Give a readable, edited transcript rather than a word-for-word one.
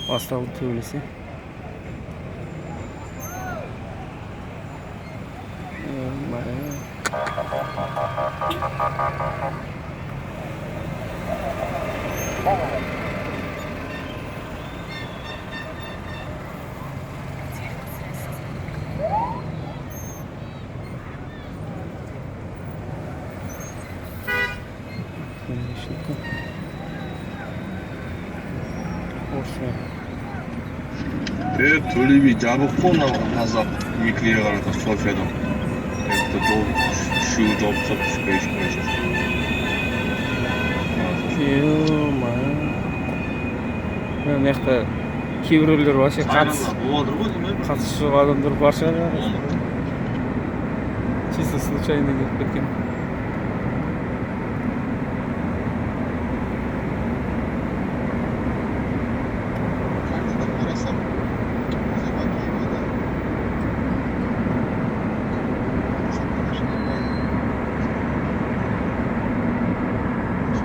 Басталды төбелесе. төлеби жабық қой мына таза екіге қарата Софиядан. Это жол үшеуі жауып тастап түспей ешкімге мына жақта кейбіреулер вообще болады ғой деймін. қатысы жоқ адамдар бар шығар. Чисто случайно келіп кеткен.